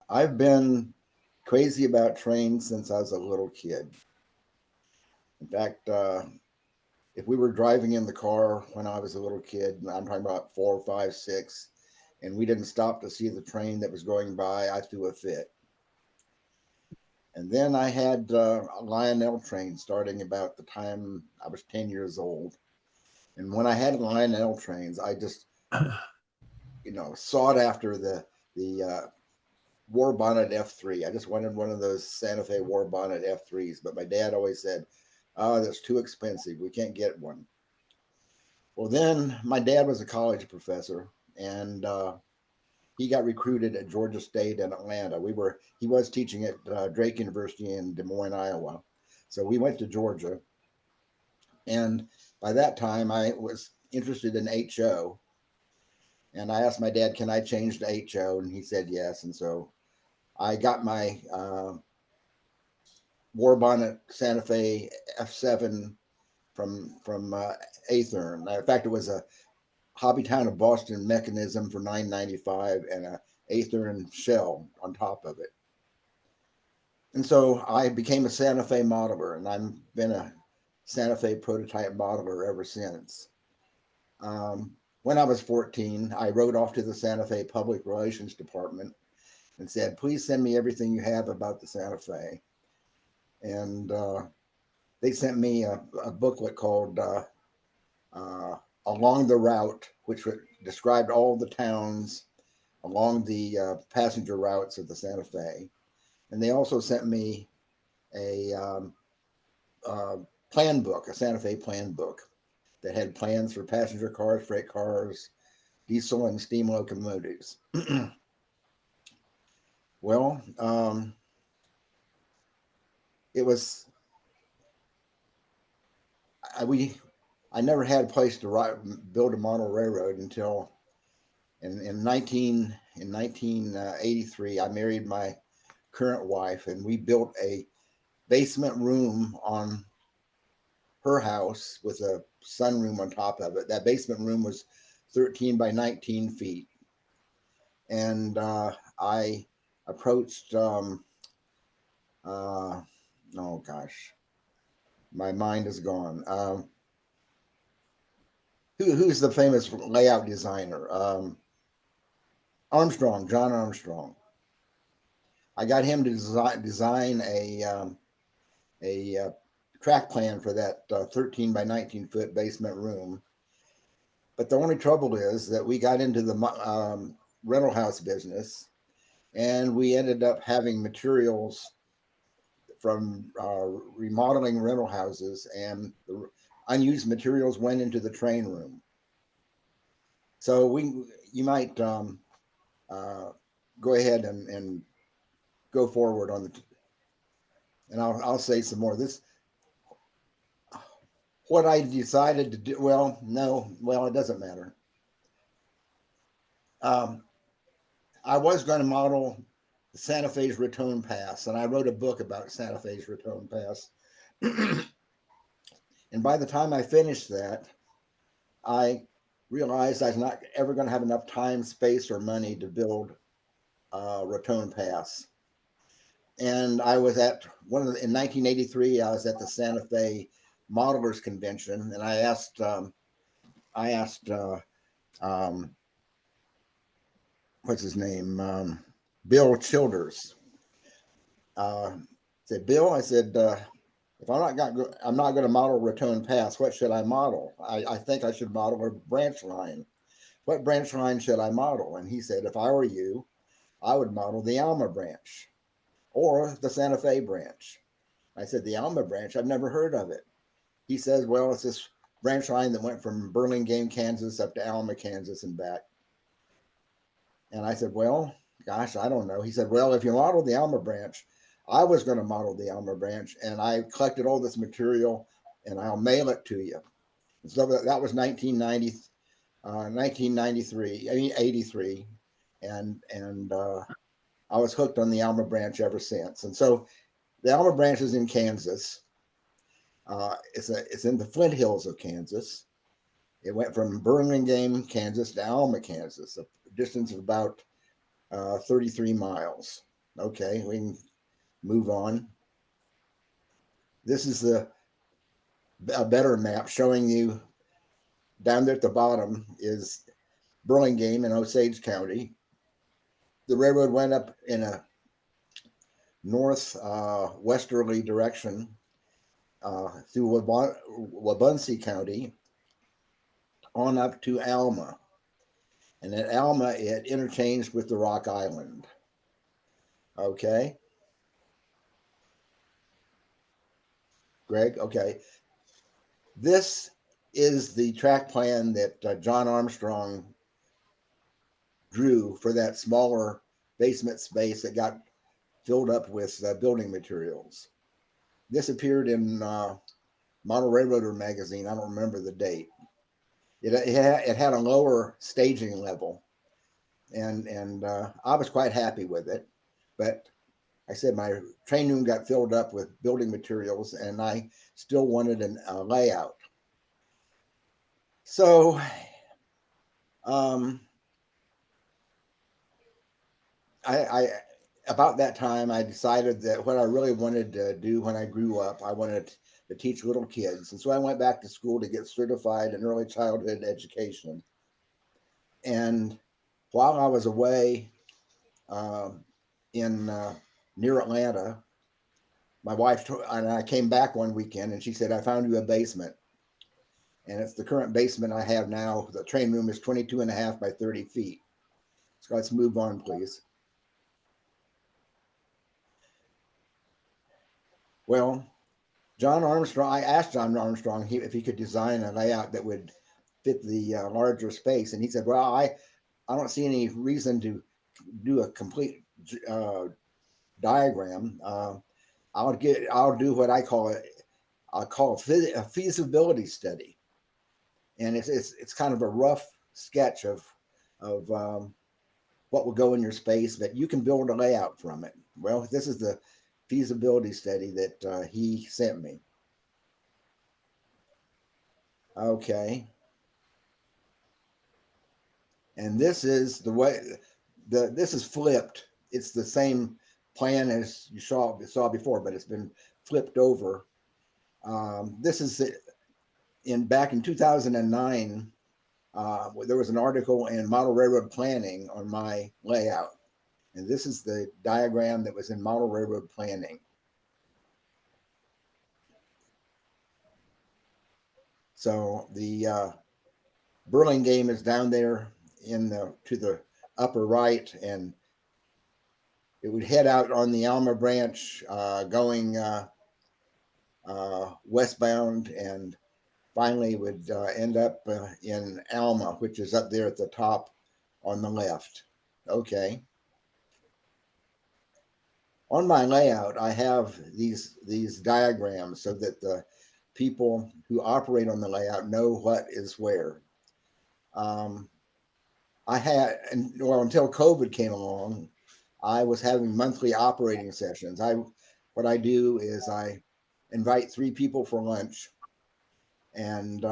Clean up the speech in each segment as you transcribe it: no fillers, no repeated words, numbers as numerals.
I've been crazy about trains since I was a little kid. In fact, if we were driving in the car when I was a little kid, I'm talking about four, five, six, and we didn't stop to see the train that was going by, I threw a fit. And then I had a Lionel train starting about the time I was 10 years old. And when I had Lionel trains, I just, sought after the War Bonnet F3. I just wanted one of those Santa Fe War Bonnet F3s, but my dad always said, "Oh, that's too expensive. We can't get one." Well, then my dad was a college professor, and he got recruited at Georgia State in Atlanta. He was teaching at Drake University in Des Moines, Iowa. So we went to Georgia, and by that time I was interested in HO, and I asked my dad, "Can I change to HO?" And he said yes, and so I got my War Bonnet Santa Fe F7 from Athern. In fact, it was a Hobby Town of Boston mechanism for 995 and a Athern shell on top of it. And so I became a Santa Fe modeler, and I've been a Santa Fe prototype modeler ever since. When I was 14, I wrote off to the Santa Fe Public Relations Department and said, "Please send me everything you have about the Santa Fe." And they sent me a booklet called uh, Along the Route, which described all the towns along the passenger routes of the Santa Fe. And they also sent me a uh, plan book, a Santa Fe plan book that had plans for passenger cars, freight cars, diesel and steam locomotives. Well, it was we. I never had a place to build a model railroad until in 1983. I married my current wife, and we built a basement room on her house with a sunroom on top of it. That basement room was 13 by 19 feet. And I approached, uh, oh gosh, my mind is gone. Who's the famous layout designer? Armstrong, John Armstrong. I got him to design a track plan for that 13 by 19-foot basement room. But the only trouble is that we got into the rental house business, and we ended up having materials from remodeling rental houses, and the unused materials went into the train room. So you might uh, go ahead and go forward on and I'll say some more. This what I decided to do. Well, no, well it doesn't matter. Um, I was going to model Santa Fe's Raton Pass, and I wrote a book about Santa Fe's Raton Pass. And by the time I finished that, I realized I was not ever going to have enough time, space, or money to build Raton Pass. And I was at in 1983. I was at the Santa Fe Modelers Convention, and I asked, um, what's his name, Bill Childers. Said, "Bill," I said, "if I'm not going to model Raton Pass. What should I model? I think I should model a branch line. What branch line should I model?" And he said, "If I were you, I would model the Alma branch or the Santa Fe branch." I said, "The Alma branch? I've never heard of it." He says, "Well, it's this branch line that went from Burlingame, Kansas up to Alma, Kansas and back." And I said, "Well, gosh, I don't know." He said, "Well, if you model the Alma branch, I was going to model the Alma branch, and I collected all this material, and I'll mail it to you." And so that was 1993, I mean 83, and I was hooked on the Alma branch ever since. And so the Alma branch is in Kansas. It's in the Flint Hills of Kansas. It went from Burlingame, Kansas to Alma, Kansas, a distance of about 33 miles. Okay, we can move on. This is a better map showing you down there at the bottom is Burlingame in Osage County. The railroad went up in a north westerly direction through Wabaunsee County on up to Alma. And at Alma, it interchanged with the Rock Island. Okay, Greg? Okay. This is the track plan that John Armstrong drew for that smaller basement space that got filled up with building materials. This appeared in Model Railroader magazine. I don't remember the date. It had a lower staging level, and I was quite happy with it. But I said my train room got filled up with building materials, and I still wanted a layout. So um, I about that time I decided that what I really wanted to do when I grew up, I wanted to teach little kids, and so I went back to school to get certified in early childhood education. And while I was away um, in near Atlanta, my wife and I came back one weekend, and she said, "I found you a basement." And it's the current basement I have now. The train room is 22 and a half by 30 feet. So let's move on, please. Well, John Armstrong, I asked John Armstrong if he could design a layout that would fit the larger space. And he said, "Well, I don't see any reason to do a complete uh, diagram. I'll do what I'll call a feasibility study. And it's kind of a rough sketch of what will go in your space, but you can build a layout from it." Well, this is the feasibility study that he sent me. Okay, and this is the way this is flipped. It's the same plan as you saw before, but it's been flipped over. This is in back in 2009. There was an article in Model Railroad Planning on my layout, and this is the diagram that was in Model Railroad Planning. So the Burlingame is down there in the to the upper right, and it would head out on the Alma branch, going westbound, and finally would end up in Alma, which is up there at the top on the left. Okay. On my layout, I have these diagrams so that the people who operate on the layout know what is where. Um, I had, and well, until COVID came along, I was having monthly operating sessions. What I do is I invite three people for lunch, and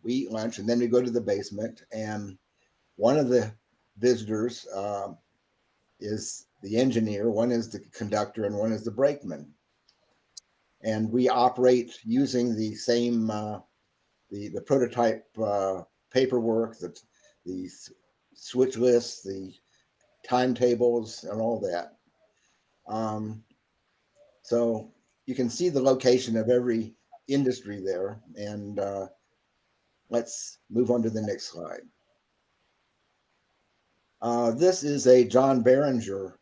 we eat lunch, and then we go to the basement. And one of the visitors is the engineer, one is the conductor, and one is the brakeman. And we operate using the same the prototype paperwork, the switch lists, the timetables, and all that. Um, so you can see the location of every industry there. And let's move on to the next slide. This is a John Behringer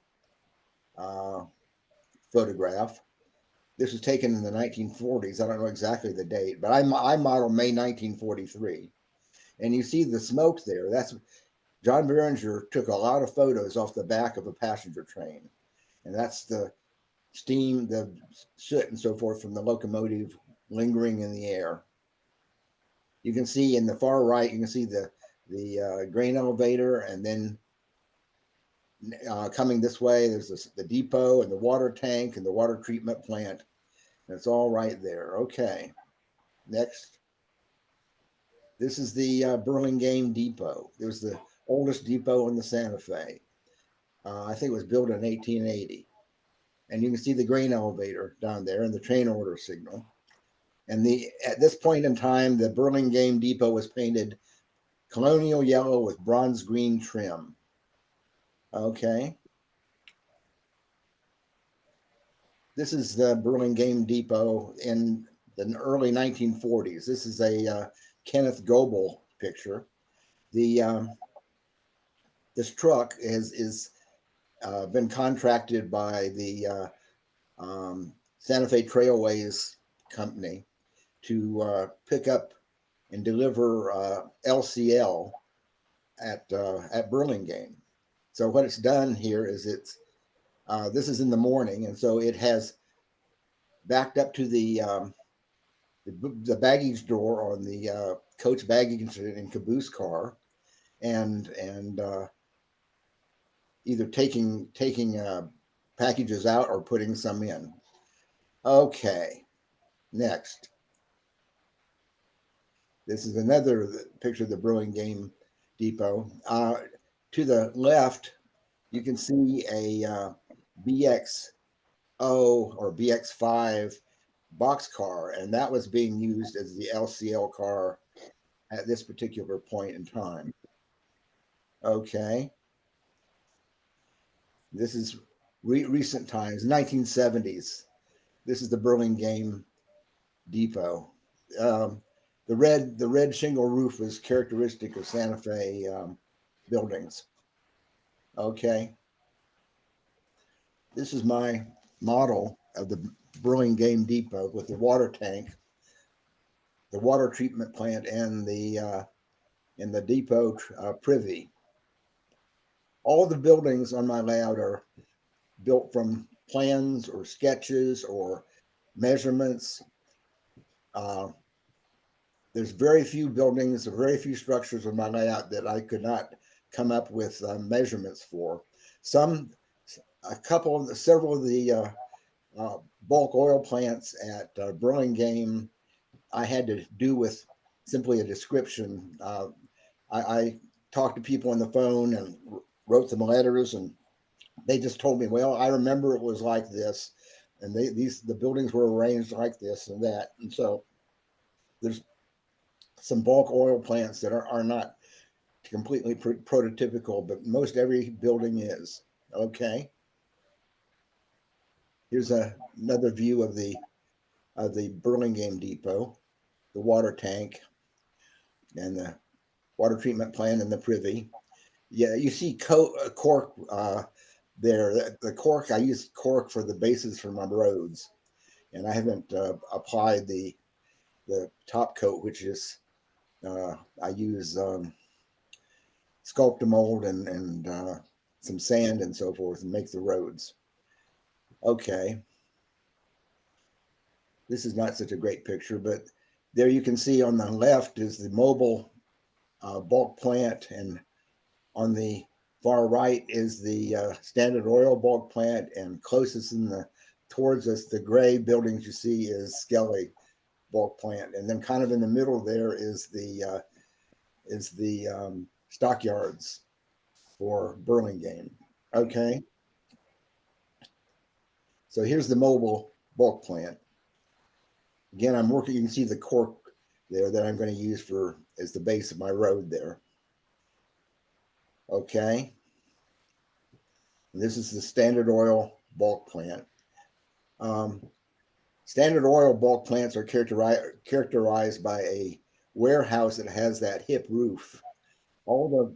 uh, photograph. This was taken in the 1940s. I don't know exactly the date, but I modeled May 1943. And you see the smoke there. That's John Behringer took a lot of photos off the back of a passenger train. And that's the steam, the soot, and so forth from the locomotive lingering in the air. You can see in the far right, you can see the grain elevator, and then coming this way, there's the depot and the water tank and the water treatment plant. And it's all right there. Okay, next. This is the Burlingame Depot. It was the oldest depot in the Santa Fe. I think it was built in 1880. and you can see the grain elevator down there and the train order signal. And at this point in time, the Burlingame Depot was painted colonial yellow with bronze green trim. Okay. This is the Burlingame Depot in the early 1940s. This is a Kenneth Goebel picture. The this truck is been contracted by the Santa Fe Trailways Company to pick up and deliver LCL at Burlingame. So what it's done here is this is in the morning, and so it has backed up to the baggage door on the coach baggage and caboose car, and either taking packages out or putting some in. Okay, next. This is another picture of the Burlingame Depot. To the left, you can see a BXO or BX5 boxcar, and that was being used as the LCL car at this particular point in time. Okay. This is recent times, 1970s. This is the Burlingame Depot. The red shingle roof was characteristic of Santa Fe buildings. Okay. This is my model of the Burlingame Depot with the water tank, the water treatment plant, and the depot privy. All the buildings on my layout are built from plans or sketches or measurements. There's very few buildings or very few structures on my layout that I could not come up with measurements for. Several of the bulk oil plants at Burlingame, I had to do with simply a description. I talked to people on the phone and wrote them letters, and they just told me, well, I remember it was like this, and the buildings were arranged like this and that. And so there's some bulk oil plants that are not completely prototypical, but most every building is. Okay. Here's another view of the Burlingame Depot, the water tank, and the water treatment plant and the privy. Yeah, you see cork there. The cork, I use cork for the bases for my roads, and I haven't applied the top coat, which is I use Sculptamold and some sand and so forth, and make the roads. Okay, this is not such a great picture, but there you can see on the left is the mobile bulk plant, and on the far right is the Standard Oil bulk plant, and closest towards us, the gray buildings you see is Skelly bulk plant, and then kind of in the middle there is the stockyards for Burlingame. Okay, so here's the mobile bulk plant. Again, I'm working. You can see the cork there that I'm going to use as the base of my road there. Okay, and this is the Standard Oil bulk plant. Standard Oil bulk plants are characterized by a warehouse that has that hip roof. All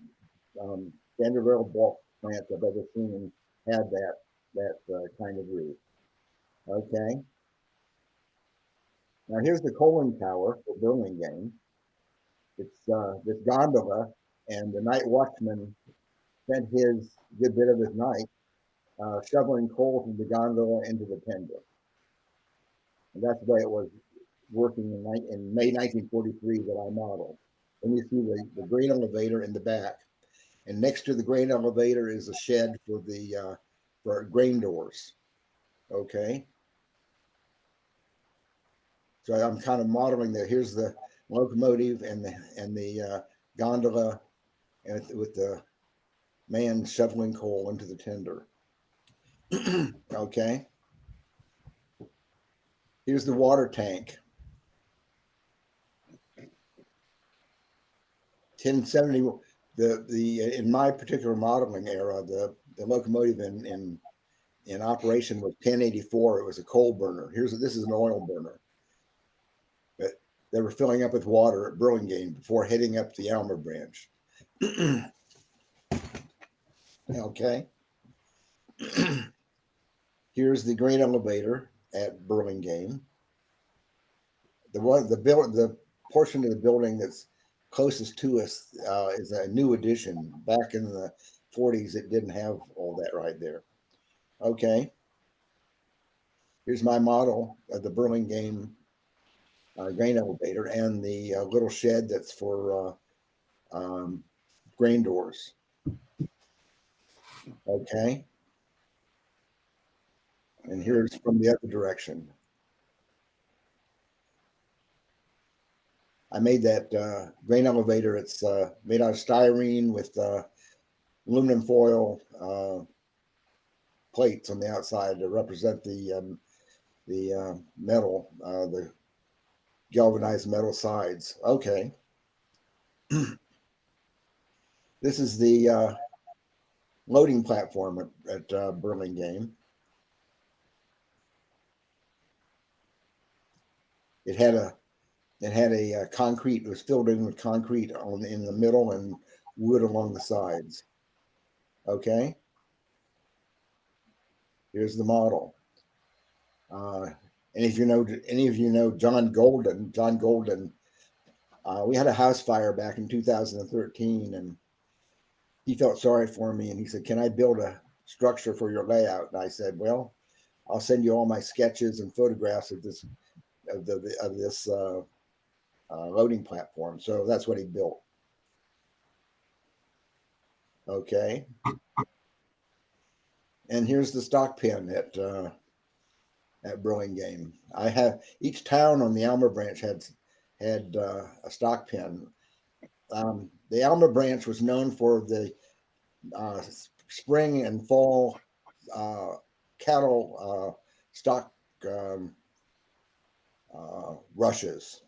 the Standard Oil bulk plants I've ever seen had that kind of roof. Okay. Now here's the coaling tower for Burlingame. It's this gondola, and the night watchman spent his good bit of his night shoveling coal from the gondola into the tender. And that's the way it was working in May 1943 that I modeled. And you see the grain elevator in the back. And next to the grain elevator is a shed for grain doors. Okay. So I'm kind of modeling that. Here's the locomotive and the gondola, and with the man shoveling coal into the tender. Okay. Here's the water tank. 1070. The in my particular modeling era, the locomotive in operation was 1084. It was a coal burner. This is an oil burner, but they were filling up with water at Burlingame before heading up the Alma branch. Okay. Here's the grain elevator at Burlingame. The portion of the building that's closest to us is a new addition. Back in the 40s, it didn't have all that right there. Okay. Here's my model of the Burlingame grain elevator and the little shed that's for grain doors. Okay. And here's from the other direction. I made that grain elevator. It's made out of styrene with aluminum foil plates on the outside to represent the metal, the galvanized metal sides. Okay. This is the loading platform at Burlingame. It had a concrete. It was filled in with concrete in the middle and wood along the sides. Okay. Here's the model. Any of you know John Golden? John Golden. We had a house fire back in 2013, and he felt sorry for me, and he said, "Can I build a structure for your layout?" And I said, "Well, I'll send you all my sketches and photographs of this loading platform." So that's what he built. Okay. And here's the stock pen at Burlingame. I have each town on the Alma branch had a stock pen. The Alma branch was known for the spring and fall cattle stock rushes,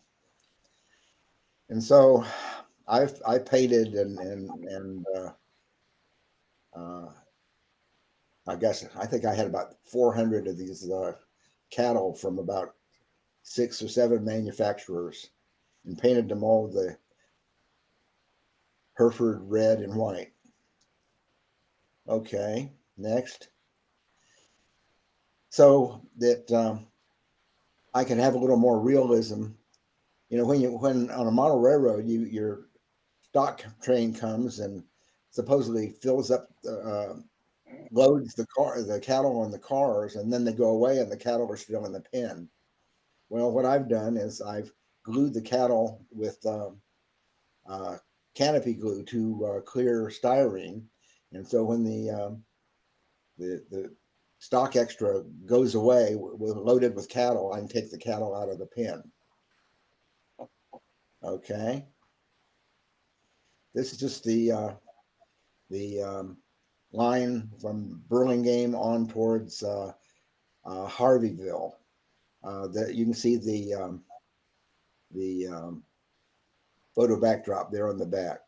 and so I painted and I think I had about 400 of these cattle from about 6 or 7 manufacturers, and painted them all the Hereford red and white. Okay, next. So that I can have a little more realism. You know, when on a model railroad, your stock train comes and supposedly fills up, loads the cattle on the cars, and then they go away and the cattle are still in the pen. Well, what I've done is I've glued the cattle with canopy glue to clear styrene, and so when the stock extra goes away, loaded with cattle, I can take the cattle out of the pen. Okay. This is just the line from Burlingame on towards Harveyville. That you can see the photo backdrop there on the back.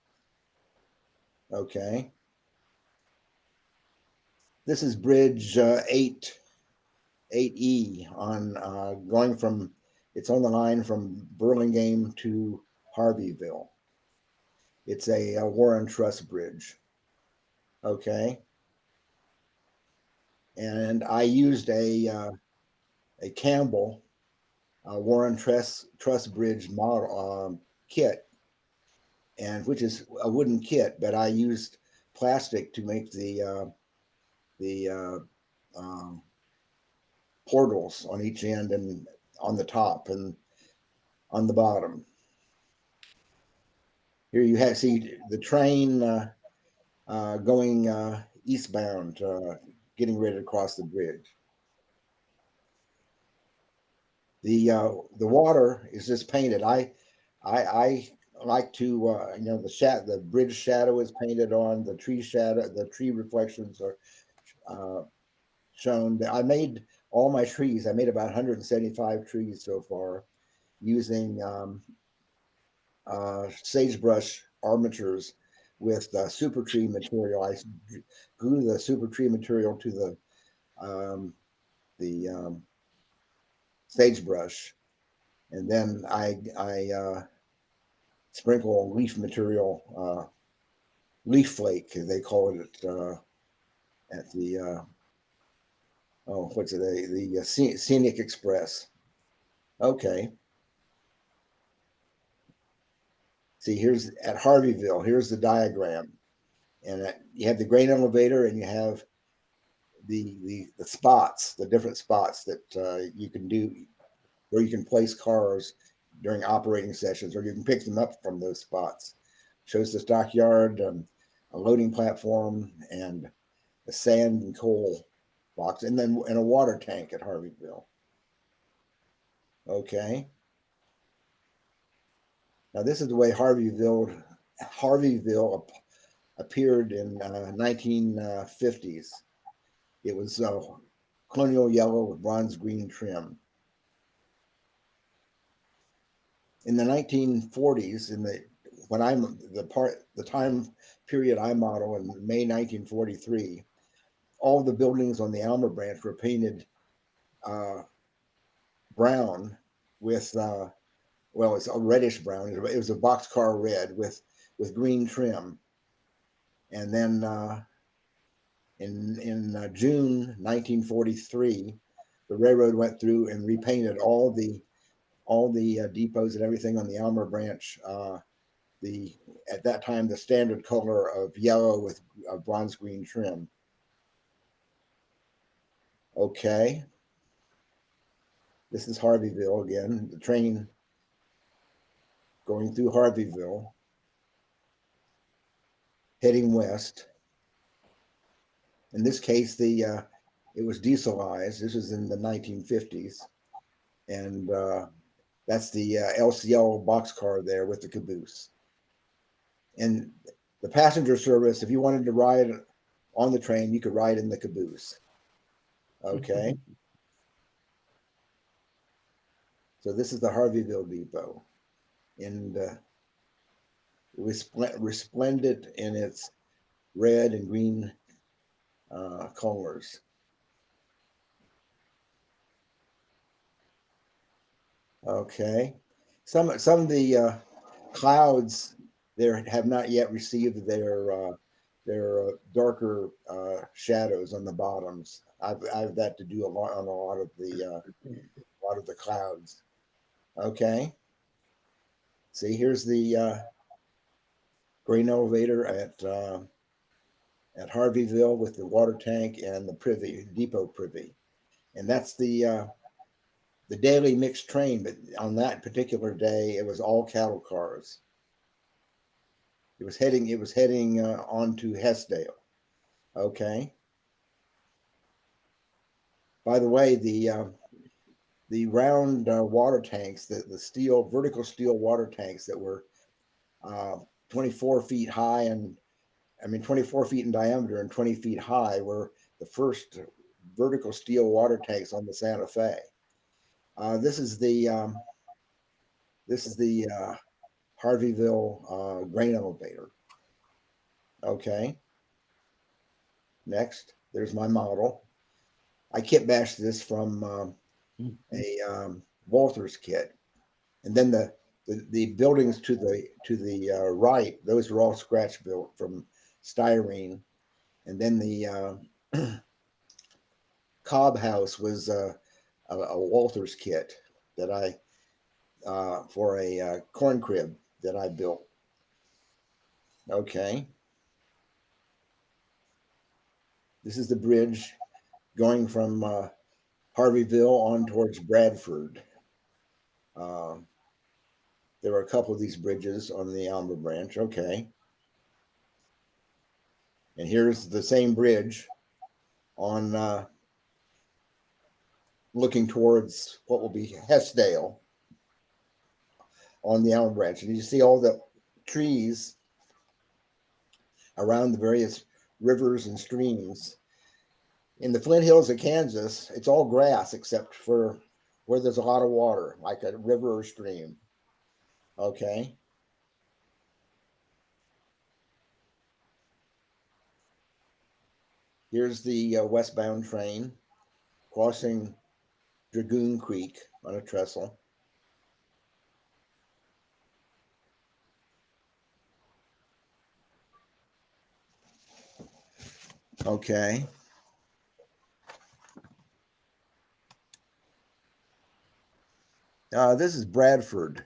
Okay. This is Bridge 8E on going from, it's on the line from Burlingame to Harveyville. It's a Warren Truss bridge. Okay. And I used a Campbell Warren Truss bridge model kit, and which is a wooden kit, but I used plastic to make the portals on each end and on the top and on the bottom. Here you see the train going eastbound, getting ready to cross the bridge. The water is just painted. I like to the bridge shadow is painted on, the tree reflections are shown. I made all my trees. I made about 175 trees so far using sagebrush armatures with super tree material. I glue the super tree material to um, the sagebrush, and then I sprinkle leaf material, leaf flake, they call it at the oh, what's it? The Scenic Express. Okay. See, here's at Harveyville. Here's the diagram, and you have the grain elevator, and you have the spots, the different spots that you can do, where you can place cars during operating sessions, or you can pick them up from those spots. Shows the stockyard, a loading platform, and a sand and coal box, and then and a water tank at Harveyville. Okay. Now this is the way Harveyville appeared in 1950s. It was colonial yellow with bronze green trim. In the 1940s, in the when I'm the time period I model in May 1943, all the buildings on the Alma branch were painted uh, brown with well, it's a reddish brown. It was a boxcar red with green trim. And then in June 1943, the railroad went through and repainted all the depots and everything on the Alma branch. The At that time the standard color of yellow with bronze green trim. Okay, this is Harveyville again. The train going through Harveyville, heading west. In this case, it was dieselized. This was in the 1950s, and that's the LCL boxcar there with the caboose. And the passenger service, if you wanted to ride on the train, you could ride in the caboose. Okay. So this is the Harveyville Depot, and resplendent in its red and green colors. Okay. Some of the clouds there have not yet received their darker shadows on the bottoms. I've that to do a lot on a lot of the clouds. Okay. See, here's the grain elevator at Harveyville with the water tank and the privy depot privy, and that's the daily mixed train. But on that particular day, it was all cattle cars. It was heading on to Hessdale. Okay. By the way, the round water tanks, the steel vertical steel water tanks that were 24 feet high, and I mean 24 feet in diameter and 20 feet high, were the first vertical steel water tanks on the Santa Fe. This is the Harveyville grain elevator. Okay. Next, there's my model. I kit bashed this from a Walther's kit, and then the buildings to the right, those were all scratch built from styrene, and then the cob house was a Walther's kit that I for a corn crib that I built. Okay, this is the bridge going from Harveyville on towards Bradford. Uh, there were a couple of these bridges on the Alma branch. Okay, and here's the same bridge on looking towards what will be Hessdale on the Alma branch, and you see all the trees around the various rivers and streams. In the Flint Hills of Kansas, it's all grass except for where there's a lot of water, like a river or stream. Okay. Here's the westbound train crossing Dragoon Creek on a trestle. Okay. This is Bradford.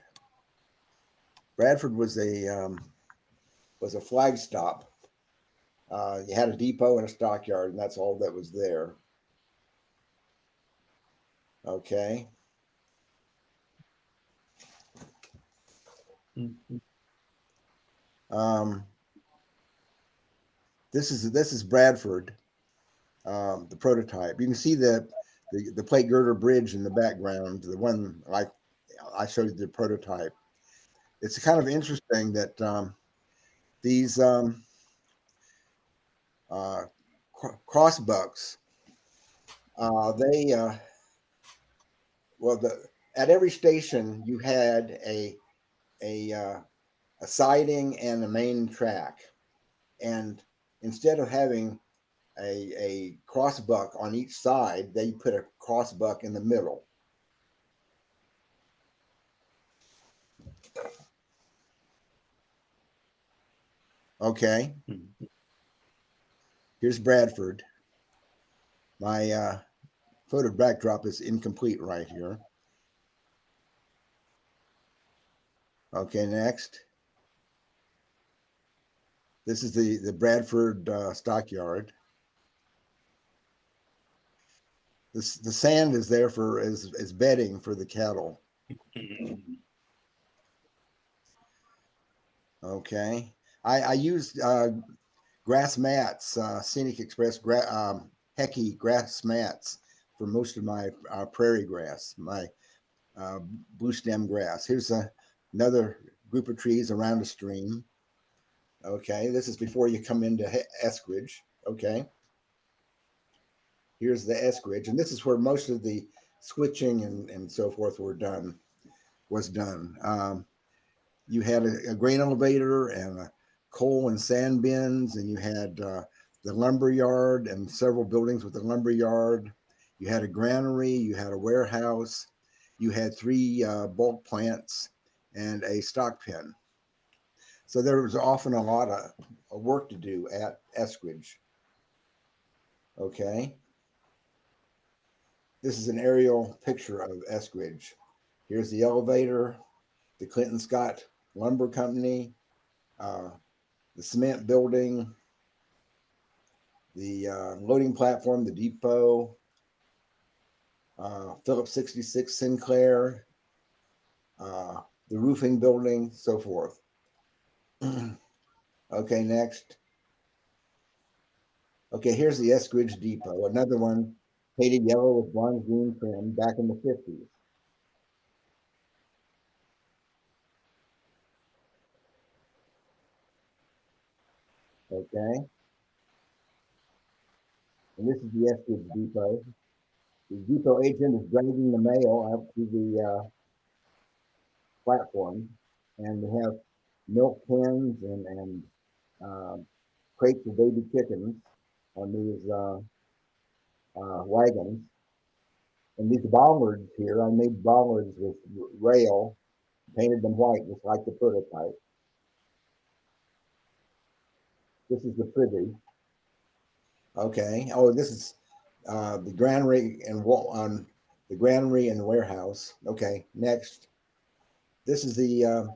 Bradford was a flag stop. You had a depot and a stockyard, and that's all that was there. Okay. Um, this is Bradford, the prototype. You can see the plate girder bridge in the background. The one like I showed you the prototype. It's kind of interesting that these uh, crossbucks they well at every station you had a a siding and a main track, and instead of having a crossbuck on each side, they put a crossbuck in the middle. Okay, here's Bradford. My photo backdrop is incomplete right here. Okay, next. This is the Bradford stockyard. The sand is there for as bedding for the cattle. Okay, I used grass mats, Scenic Express Hecky grass mats for most of my prairie grass, my blue stem grass. Here's another group of trees around a stream. Okay, this is before you come into Eskridge. Okay, here's the Eskridge, and this is where most of the switching and so forth was done. You had a grain elevator and a coal and sand bins, and you had the lumber yard and several buildings with the lumber yard. You had a granary, you had a warehouse, you had three bulk plants, and a stock pen. So there was often a lot of work to do at Eskridge. Okay. This is an aerial picture of Eskridge. Here's the elevator, the Clinton Scott Lumber Company, the cement building, the loading platform, the depot, Phillips 66 Sinclair, the roofing building, so forth. Okay, next. Okay, here's the Eskridge Depot, another one painted yellow with bronze green trim back in the 50s. Okay, and this is the Eskridge Depot. The depot agent is dragging the mail out to the platform, and they have milk cans and uh, crates of baby chickens on these wagons. And these bollards here, I made bollards with rail, painted them white, just like the prototype. This is the privy. Okay. Oh, this is the granary and on the granary and the warehouse. Okay. Next, this is the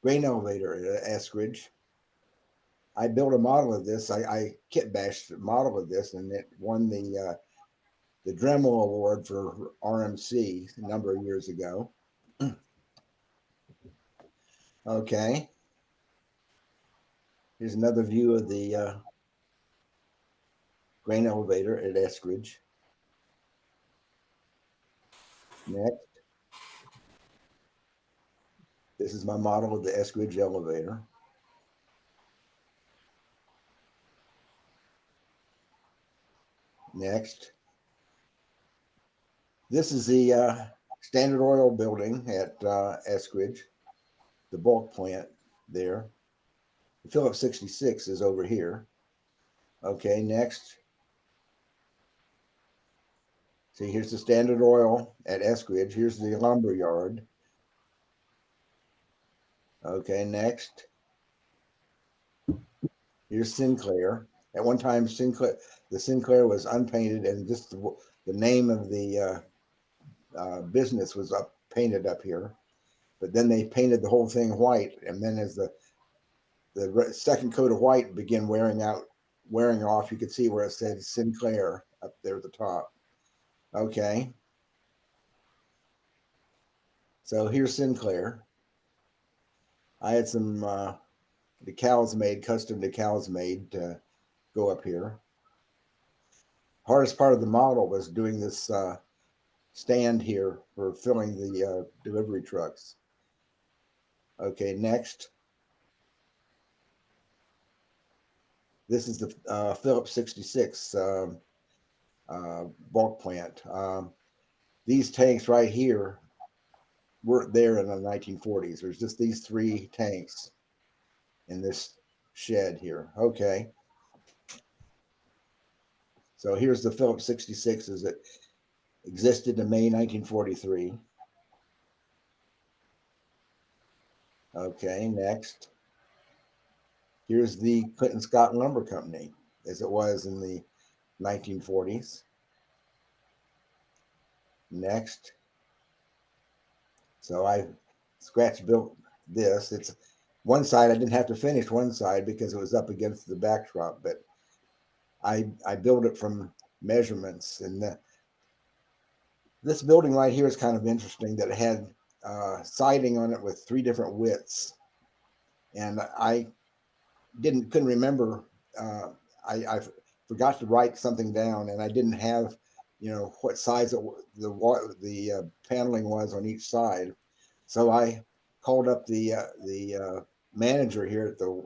grain elevator at Eskridge. I built a model of this. I kit bashed a model of this, and it won the Dremel Award for RMC a number of years ago. Okay. Here's another view of the grain elevator at Eskridge. Next, this is my model of the Eskridge elevator. Next, this is the Standard Oil building at Eskridge, the bulk plant there. The Phillips 66 is over here. Okay, next. See, here's the Standard Oil at Eskridge. Here's the lumber yard. Okay, next. Here's Sinclair. At one time, the Sinclair was unpainted, and just the name of the business was painted up here. But then they painted the whole thing white, and then as the second coat of white began wearing off, you could see where it said Sinclair up there at the top. Okay. So here's Sinclair. I had some custom decals made to go up here. Hardest part of the model was doing this stand here for filling the delivery trucks. Okay, next. This is the Phillips 66 bulk plant. These tanks right here weren't there in the 1940s. There's just these 3 tanks in this shed here. Okay. So here's the Phillips 66 as it existed in May 1943. Okay, next. Here's the Clinton Scott Lumber Company as it was in the 1940s. Next. So I scratch built this. It's one side, I didn't have to finish one side because it was up against the backdrop, but I built it from measurements. And this building right here is kind of interesting that it had siding on it with 3 different widths. And I couldn't remember. I forgot to write something down, and I didn't have, what size the paneling was on each side. So I called up the manager here at the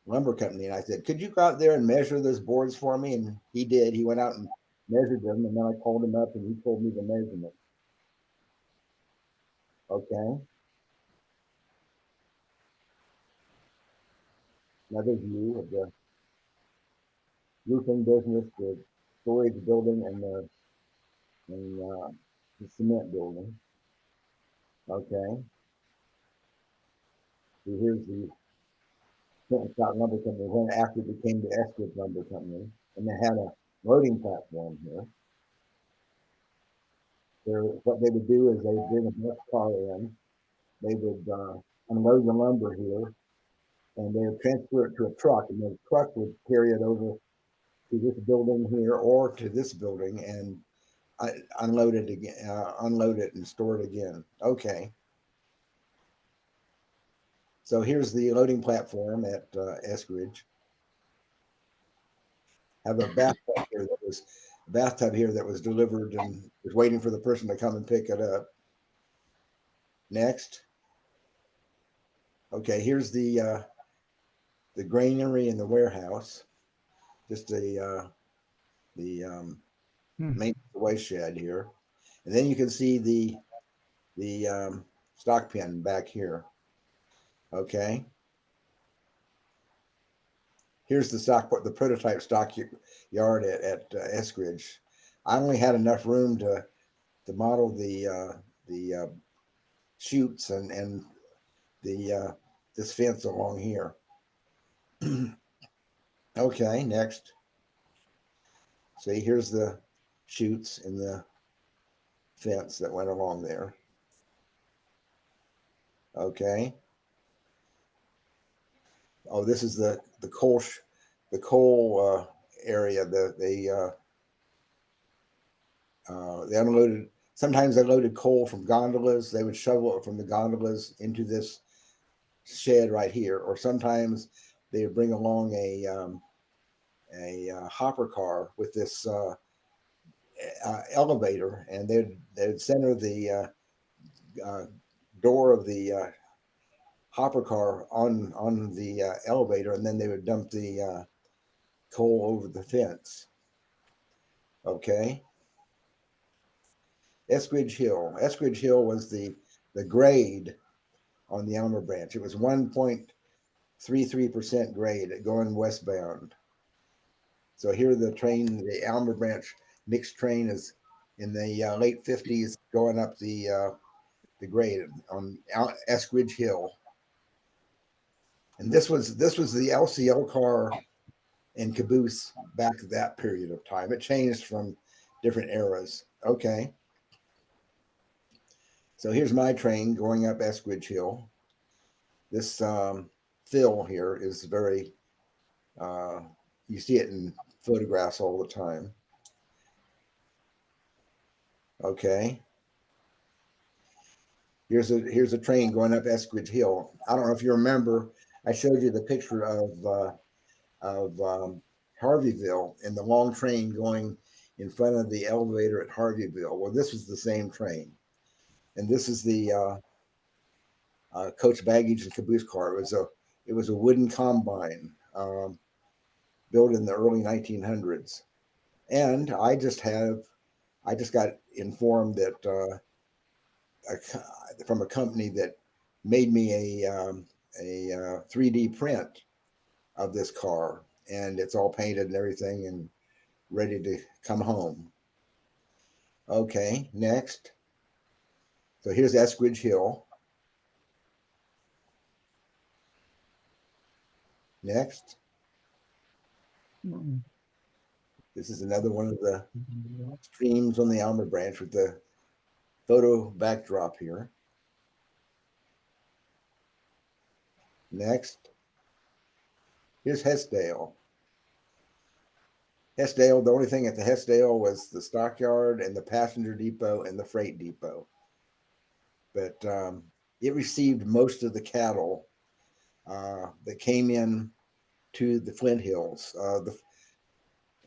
lumber company, and I said, "Could you go out there and measure those boards for me?" And he did. He went out and measured them, and then I called him up, and he told me the measurement. Okay. Another view of the roofing business, the storage building, and the cement building. Okay. So here's the Clinton Scott Lumber Company when after it became the Eskridge Lumber Company, and they had a loading platform here. What they would do is they would bring a bus car in, they would unload the lumber here, and they would transfer it to a truck, and the truck would carry it over to this building here or to this building and unload it again, unload it and store it again. Okay. So here's the loading platform at Eskridge. Have a bathtub here that was delivered and was waiting for the person to come and pick it up. Next. Okay, here's the granary and the warehouse. Just the main waste shed here, and then you can see the stock pen back here. Okay. Here's the prototype stock yard at Eskridge. I only had enough room to model the chutes and the this fence along here. Okay, next. See, here's the chutes in the fence that went along there. Okay. Oh, this is the coal area. They unloaded. Sometimes they loaded coal from gondolas. They would shovel it from the gondolas into this shed right here, or sometimes they would bring along a hopper car with this elevator, and they'd center the door of the hopper car on the elevator, and then they would dump the coal over the fence. Okay. Eskridge Hill. Eskridge Hill was the grade on the Alma branch. It was 1.33% grade going westbound. So here the Alma branch mixed train is in the late 50s going up the grade on Eskridge Hill. And this was the LCL car and caboose back at that period of time. It changed from different eras. Okay. So here's my train going up Eskridge Hill. This fill here is very, uh, you see it in photographs all the time. Okay. Here's a train going up Eskridge Hill. I don't know if you remember, I showed you the picture of Harveyville and the long train going in front of the elevator at Harveyville. Well, this was the same train, and this is the coach baggage and caboose car. It was a wooden combine built in the early 1900s, and I just got informed that from a company that made me a 3D print of this car, and it's all painted and everything, and ready to come home. Okay, next. So here's Eskridge Hill. Next. This is another one of the streams on the Alma branch with the photo backdrop here. Next. Here's Hessdale. Hessdale, the only thing at the Hessdale was the stockyard and the passenger depot and the freight depot. But it received most of the cattle that came in to the Flint Hills.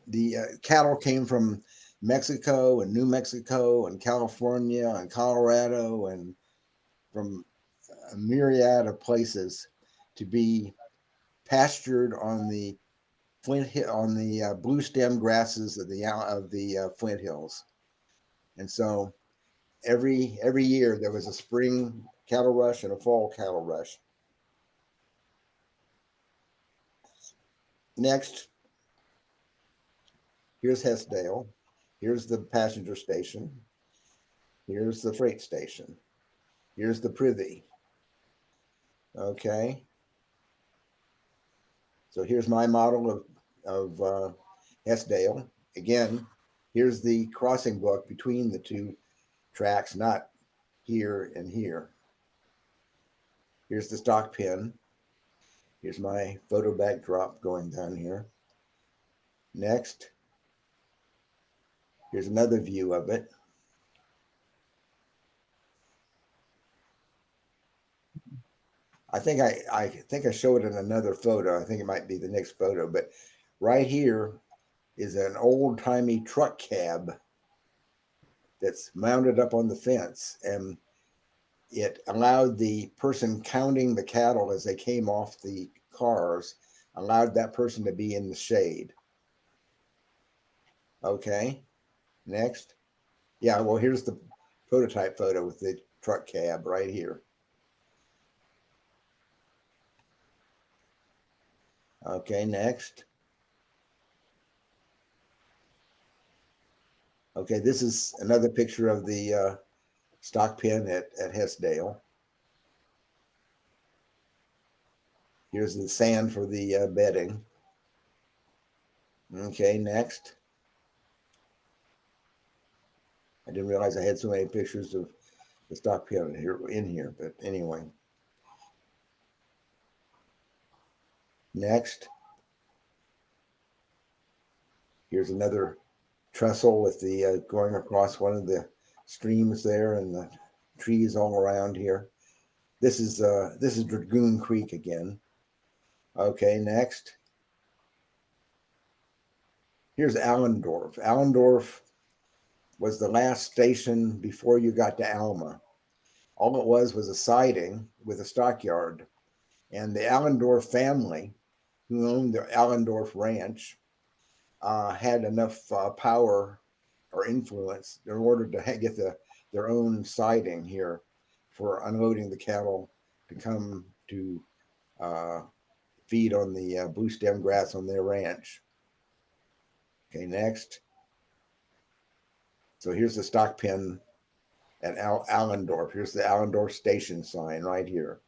The cattle came from Mexico and New Mexico and California and Colorado and from a myriad of places to be pastured on the blue stem grasses of the Flint Hills. And so every year there was a spring cattle rush and a fall cattle rush. Next, here's Hessdale. Here's the passenger station. Here's the freight station. Here's the privy. Okay. So here's my model of Hessdale. Again, here's the crossing block between the two tracks, not here and here. Here's the stock pin. Here's my photo backdrop going down here. Next, here's another view of it. I think I show it in another photo. I think it might be the next photo, but right here is an old timey truck cab that's mounted up on the fence, and it allowed the person counting the cattle as they came off the cars, allowed that person to be in the shade. Okay, next. Yeah, well, here's the prototype photo with the truck cab right here. Okay, next. Okay, this is another picture of the stock pen at Hessdale. Here's the sand for the bedding. Okay, next. I didn't realize I had so many pictures of the stock pen in here, but anyway. Next. Here's another trestle with the going across one of the streams there and the trees all around here. This is Dragoon Creek again. Okay, next. Here's Allendorf. Allendorf was the last station before you got to Alma. All it was a siding with a stockyard. And the Allendorf family, who owned the Allendorf Ranch, had enough power or influence in order to get their own siding here for unloading the cattle to come to uh, feed on the blue stem grass on their ranch. Okay, next. So here's the stock pen at Allendorf. Here's the Allendorf station sign right here.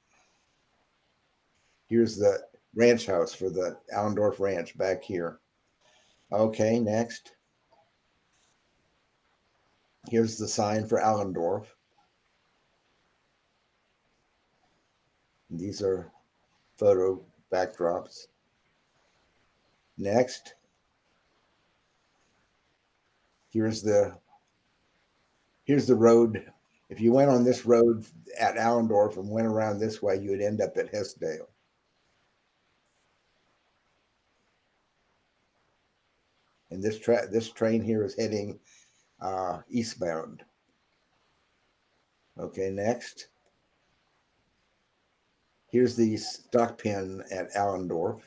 Here's the ranch house for the Allendorf Ranch back here. Okay, next. Here's the sign for Allendorf. These are photo backdrops. Next. Here's the road. If you went on this road at Allendorf and went around this way, you would end up at Hessdale. And this train here is heading eastbound. Okay, next. Here's the stock pen at Allendorf.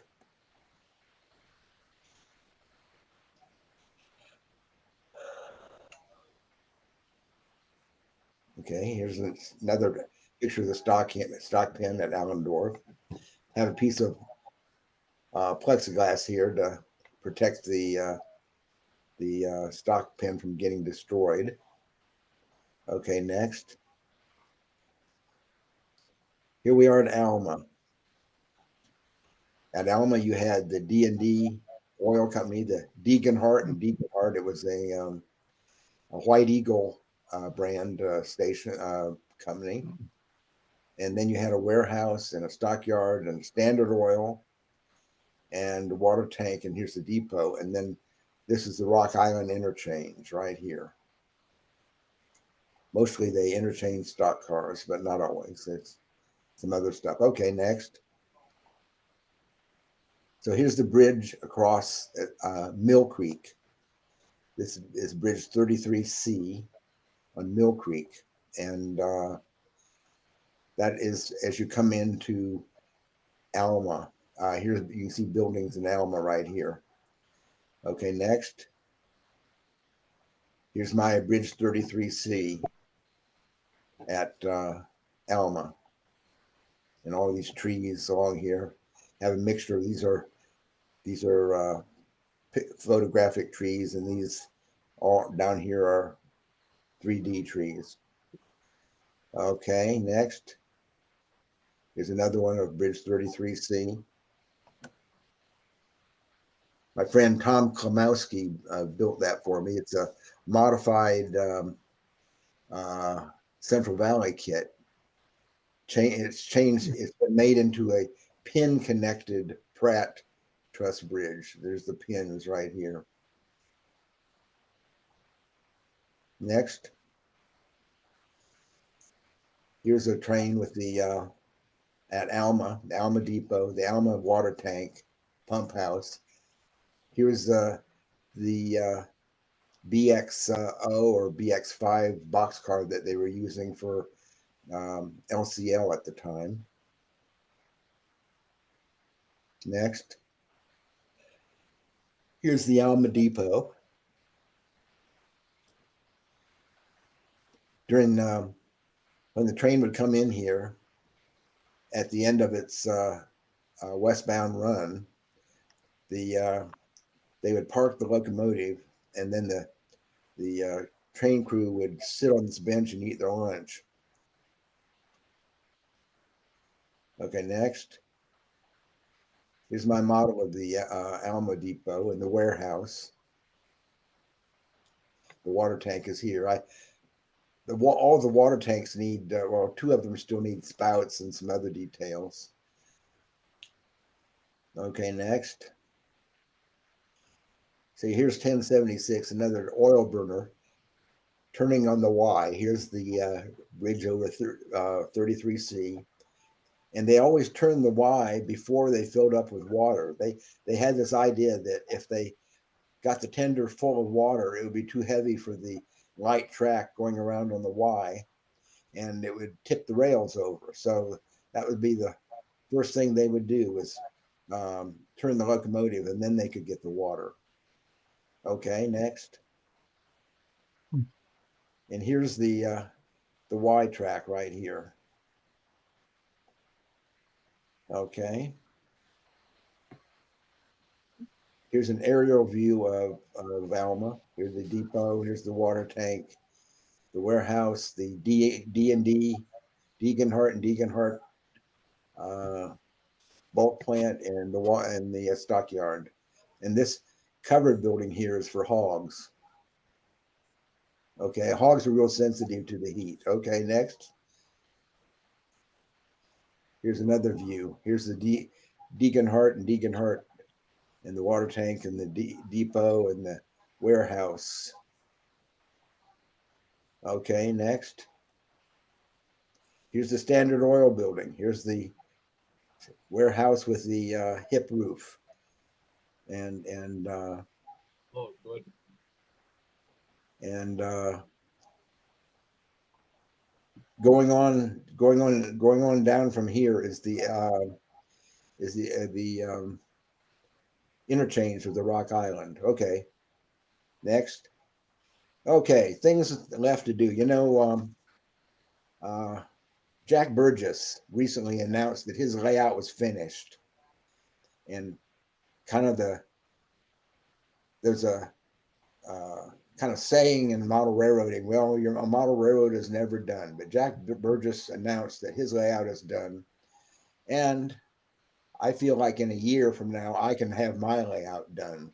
Okay, here's another picture of the stock pen at Allendorf. Have a piece of plexiglass here to protect the stock pen from getting destroyed. Okay, next. Here we are at Alma. At Alma, you had the D&D oil company, the Degenhardt and Degenhardt. It was a White Eagle brand station company. And then you had a warehouse and a stockyard and Standard Oil and a water tank. And here's the depot. And then this is the Rock Island interchange right here. Mostly they interchange stock cars, but not always. It's some other stuff. Okay, next. So here's the bridge across Mill Creek. This is Bridge 33C on Mill Creek. And that is as you come into Alma. Here you can see buildings in Alma right here. Okay, next. Here's my Bridge 33C at Alma. And all these trees along here have a mixture of these are photographic trees, and these all down here are 3D trees. Okay, next. Here's another one of Bridge 33C. My friend Tom Klimowski built that for me. It's a modified Central Valley kit. It's been made into a pin-connected Pratt truss bridge. There's the pins right here. Next. Here's a train with the at Alma, the Alma Depot, the Alma water tank pump house. Here's the BXO or BX5 boxcar that they were using for LCL at the time. Next. Here's the Alma Depot. During when the train would come in here at the end of its westbound run, they would park the locomotive, and then the train crew would sit on this bench and eat their lunch. Okay, next. Here's my model of the Alma Depot in the warehouse. The water tank is here. All the water tanks need, well, two of them still need spouts and some other details. Okay, next. See, here's 1076, another oil burner turning on the Y. Here's the bridge over 33C. And they always turned the Y before they filled up with water. They had this idea that if they got the tender full of water, it would be too heavy for the light track going around on the Y, and it would tip the rails over. So that would be the first thing they would do was turn the locomotive, and then they could get the water. Okay, next. And here's the Y track right here. Okay. Here's an aerial view of Alma. Here's the depot. Here's the water tank, the warehouse, the D&D, Degenhart and Degenhart uh, bulk plant, and the stockyard. And this covered building here is for hogs. Okay, hogs are real sensitive to the heat. Okay, next. Here's another view. Here's the Degenhart and Degenhart and the water tank and the depot and the warehouse. Okay, next. Here's the Standard Oil building. Here's the warehouse with the hip roof. And Oh, good. and going on down from here is the interchange with the Rock Island. Okay, next. Okay, things left to do. Uh, Jack Burgess recently announced that his layout was finished, and kind of there's a kind of saying in model railroading, well, a model railroad is never done. But Jack Burgess announced that his layout is done, and I feel like in a year from now I can have my layout done.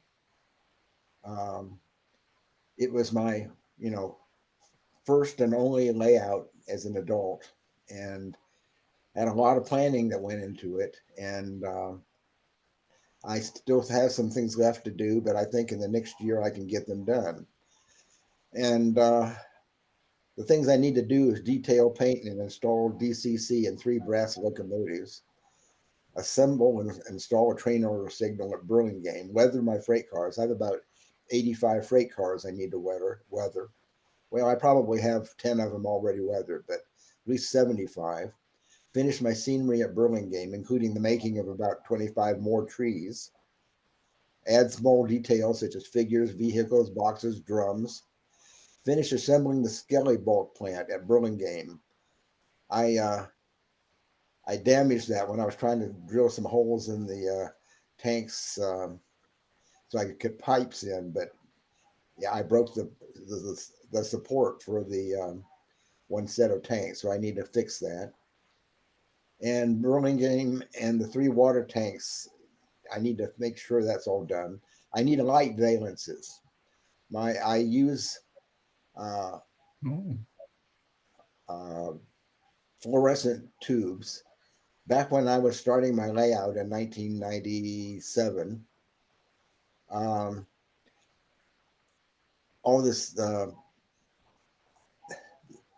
Um, it was my, first and only layout as an adult, and had a lot of planning that went into it. And I still have some things left to do, but I think in the next year I can get them done. And the things I need to do is detail, paint, and install DCC and 3 brass locomotives, assemble and install a train order signal at Burlingame, weather my freight cars. I have about 85 freight cars I need to weather. Well, I probably have 10 of them already weathered, but at least 75. Finish my scenery at Burlingame, including the making of about 25 more trees. Add small details such as figures, vehicles, boxes, drums. Finish assembling the Skelly bulk plant at Burlingame. I damaged that when I was trying to drill some holes in the tanks so I could get pipes in, but yeah, I broke the support for the one set of tanks, so I need to fix that. And Burlingame and the 3 water tanks, I need to make sure that's all done. I need light valences. I use uh, Oh, uh, fluorescent tubes. Back when I was starting my layout in 1997, um, all this the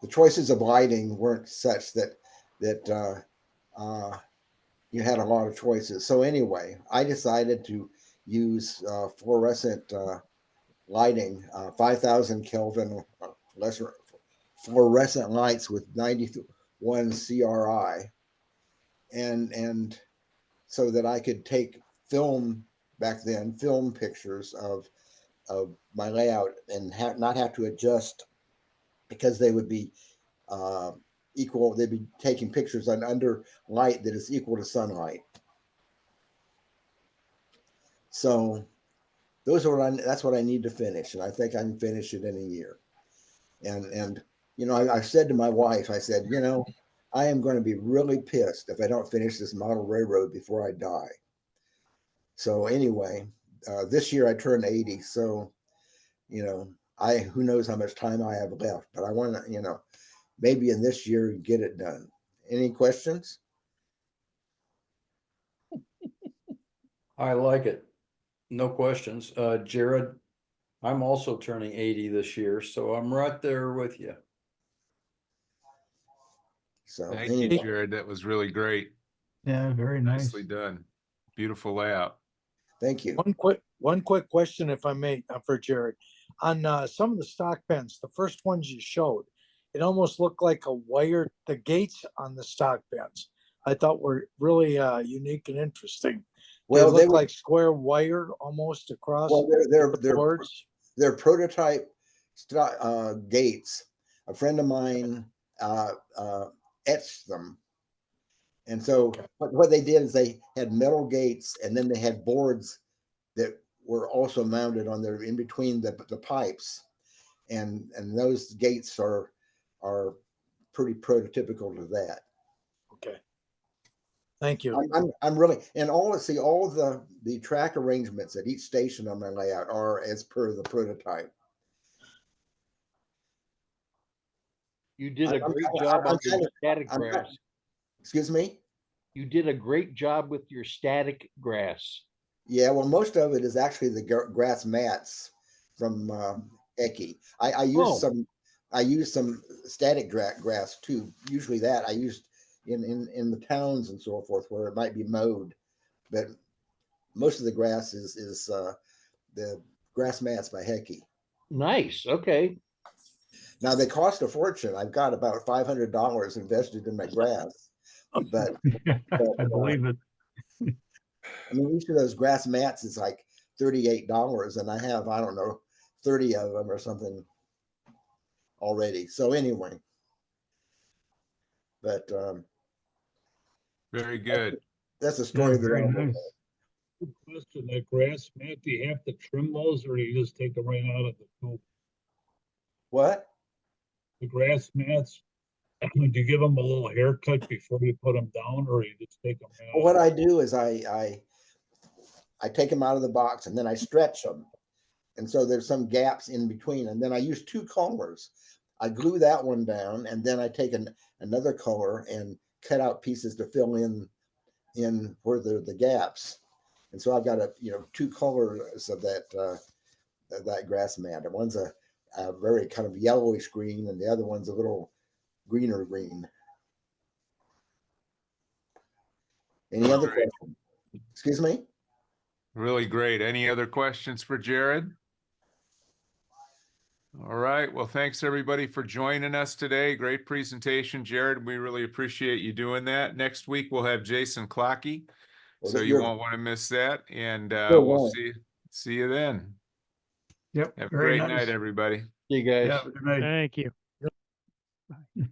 choices of lighting weren't such that you had a lot of choices. So anyway, I decided to use fluorescent lighting, 5,000 Kelvin lesser fluorescent lights with 91 CRI, and so that I could take film pictures of my layout and not have to adjust, because they would be uh, equal. They'd be taking pictures under light that is equal to sunlight. So that's what I need to finish, and I think I can finish it in a year. And I said to my wife, I said, I am going to be really pissed if I don't finish this model railroad before I die. So anyway, this year I turned 80, so I who knows how much time I have left, but I want to, maybe in this year get it done. Any questions? I like it. No questions. Jared, I'm also turning 80 this year, so I'm right there with you. So Thank anyway, you, Jared. That was really great. yeah, very nice. Nicely done. Beautiful layout. thank you. One quick question, if I may, for Jared. On some of the stock pens, the first ones you showed, it almost looked like a wire. The gates on the stock pens, I thought were really unique and interesting. Well, They look like square wire almost across well the they're boards. they're prototype gates a friend of mine etched them. And so what they did is they had metal gates, and then they had boards that were also mounted on there in between the pipes. And those gates are pretty prototypical to that. Okay. Thank you. I'm really, and all the track arrangements at each station on my layout are as per the prototype. You did a I'm great kinda- job I'm on your kinda- static I'm grass. not- Excuse me? You did a great job with your static grass. Yeah, well, most of it is actually the grass mats from Eki. I used Oh. I used some static grass too. Usually that I used in the towns and so forth where it might be mowed, but most of the grass is the grass mats by Heki. Nice. Okay. Now they cost a fortune. I've got about $500 invested in my grass, but I believe it. I mean, each of those grass mats is like $38, and I have, I don't know, 30 of them or something already. So anyway, but Very good. that's a Yeah, story of very their own. nice. Good question, that grass mat, do you have to trim those or do you just take them right out of the coop? What? The grass mats, do you give them a little haircut before you put them down or you just take them Well, out? what I do is I take them out of the box and then I stretch them. And so there's some gaps in between. And then I use two colors. I glue that one down, and then I take another color and cut out pieces to fill in where the gaps. And so I've got two colors of that grass mat. And one's a very kind of yellowish green, and the other one's a little greener green. Any other questions? Excuse me? Really great. Any other questions for Jared? All right. Well, thanks everybody for joining us today. Great presentation, Jared. We really appreciate you doing that. Next week, we'll have Jason Clockey. Well, So you you're- won't want to miss that. And You're we'll welcome. see you then. Yep. Have a very great nice. night, everybody. See you guys. Yeah, good night. Thank you.